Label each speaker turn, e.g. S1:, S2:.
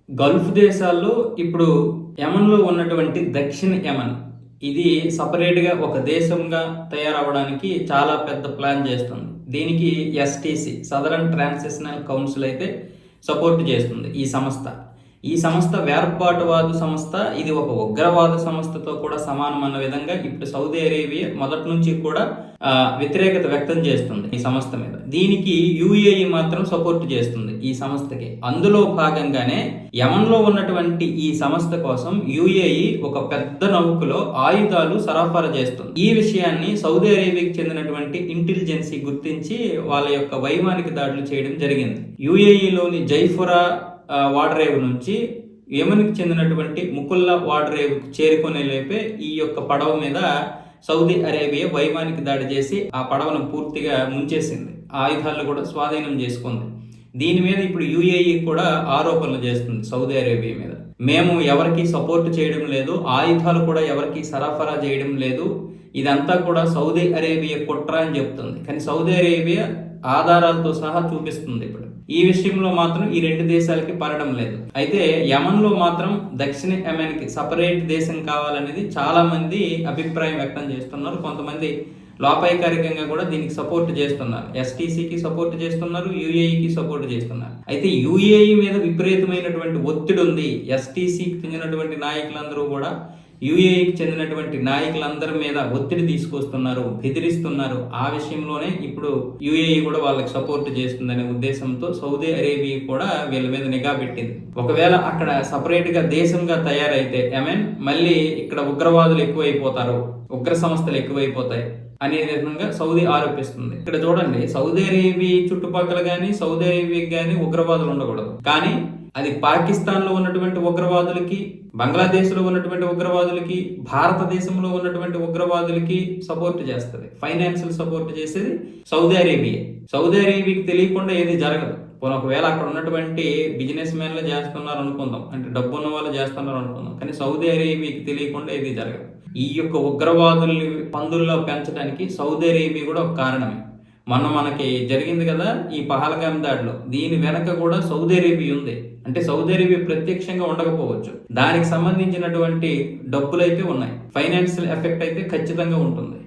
S1: Gulf దేశాల్లో ఇప్పుడు యమన్‌లో ఉన్నటువంటి దక్షిణ యమన్ ఇది సెపరేట్‌గా ఒక దేశంగా తయారవ్వడానికి చాలా పెద్ద ప్లాన్ చేస్తుంది. దీనికి ఎస్‌టీసీ సదరన్ ట్రాన్సిషనల్ కౌన్సిల్ అయితే సపోర్ట్ చేస్తుంది ఈ సంస్థ. ఈ సంస్థ వేర్పాటువాద సంస్థ. ఇది ఒక ఉగ్రవాద సంస్థతో కూడా సమానమన్న విధంగా ఇప్పుడు సౌదీ అరేబియా మొదటి నుంచి కూడా వ్యతిరేకత వ్యక్తం చేస్తుంది ఈ సంస్థ మీద. దీనికి యుఏఈ మాత్రం సపోర్ట్ చేస్తుంది ఈ సంస్థకి. అందులో భాగంగానే యమన్లో ఉన్నటువంటి ఈ సంస్థ కోసం యుఏఈ ఒక పెద్ద నౌకలో ఆయుధాలు సరఫరా చేస్తుంది. ఈ విషయాన్ని సౌదీ అరేబియాకి చెందినటువంటి ఇంటెలిజెన్సీ గుర్తించి వాళ్ళ యొక్క వైమానిక దాడులు చేయడం జరిగింది. యుఏఈలోని జైఫురా వాడరేవు నుంచి యమన్కి చెందినటువంటి ముకుల్లా వాడరేవుకు చేరుకునే లేపే ఈ యొక్క పడవ మీద సౌదీ అరేబియా వైమానిక దాడి చేసి ఆ పడవను పూర్తిగా ముంచేసింది. ఆయుధాలను కూడా స్వాధీనం చేసుకుంది. దీని మీద ఇప్పుడు యుఏఈ కూడా ఆరోపణలు చేస్తుంది సౌదీ అరేబియా మీద. మేము ఎవరికి సపోర్ట్ చేయడం లేదు, ఆయుధాలు కూడా ఎవరికి సరఫరా చేయడం లేదు, ఇదంతా కూడా సౌదీ అరేబియా కుట్ర అని చెప్తుంది. కానీ సౌదీ అరేబియా ఆధారాలతో సహా చూపిస్తుంది. ఇప్పుడు ఈ విషయంలో మాత్రం ఈ రెండు దేశాలకి పడడం లేదు. అయితే యమన్లో మాత్రం దక్షిణ యమన్కి సపరేట్ దేశం కావాలనేది చాలా మంది అభిప్రాయం వ్యక్తం చేస్తున్నారు. కొంతమంది లోపాయికారికంగా కూడా దీనికి సపోర్ట్ చేస్తున్నారు. ఎస్టీసీకి సపోర్ట్ చేస్తున్నారు, యుఏఈకి సపోర్ట్ చేస్తున్నారు. అయితే యుఏఈ మీద విపరీతమైనటువంటి ఒత్తిడి ఉంది. ఎస్టీసీకి చెందినటువంటి నాయకులందరూ కూడా యుఏఈకి చెందినటువంటి నాయకులందరి మీద ఒత్తిడి తీసుకొస్తున్నారు, బెదిరిస్తున్నారు. ఆ విషయంలోనే ఇప్పుడు యుఏఈ కూడా వాళ్ళకి సపోర్ట్ చేస్తుందనే ఉద్దేశంతో సౌదీ అరేబియా కూడా వీళ్ళ మీద నిఘా పెట్టింది. ఒకవేళ అక్కడ సపరేట్ గా దేశంగా తయారైతే యెమెన్ మళ్ళీ ఇక్కడ ఉగ్రవాదులు ఎక్కువైపోతారు, ఉగ్ర సంస్థలు ఎక్కువైపోతాయి అనే విధంగా సౌదీ ఆరోపిస్తుంది. ఇక్కడ చూడండి, సౌదీ అరేబియా చుట్టుపక్కల కానీ సౌదీ అరేబియాకి కానీ ఉగ్రవాదులు ఉండకూడదు. కానీ అది పాకిస్తాన్లో ఉన్నటువంటి ఉగ్రవాదులకి, బంగ్లాదేశ్లో ఉన్నటువంటి ఉగ్రవాదులకి, భారతదేశంలో ఉన్నటువంటి ఉగ్రవాదులకి సపోర్ట్ చేస్తుంది. ఫైనాన్షియల్ సపోర్ట్ చేసేది సౌదీ అరేబియా. సౌదీ అరేబియాకి తెలియకుండా ఏది జరగదు. ఒకవేళ అక్కడ ఉన్నటువంటి బిజినెస్ మ్యాన్లు చేస్తున్నారు అనుకుందాం, అంటే డబ్బు ఉన్న వాళ్ళు చేస్తున్నారు అనుకుందాం, కానీ సౌదీ అరేబియాకి తెలియకుండా ఏది జరగదు. ఈ యొక్క ఉగ్రవాదుల్ని పందుల్లో పెంచడానికి సౌదీ అరేబియా కూడా ఒక కారణమే. మనకి జరిగింది కదా ఈ పహల్గాం దాడిలో, దీని వెనక కూడా సౌదీ అరేబియా ఉంది. అంటే సౌదీ అరేబియా ప్రత్యక్షంగా ఉండకపోవచ్చు, దానికి సంబంధించినటువంటి డబ్బులు అయితే ఉన్నాయి. ఫైనాన్షియల్ ఎఫెక్ట్ అయితే ఖచ్చితంగా ఉంటుంది.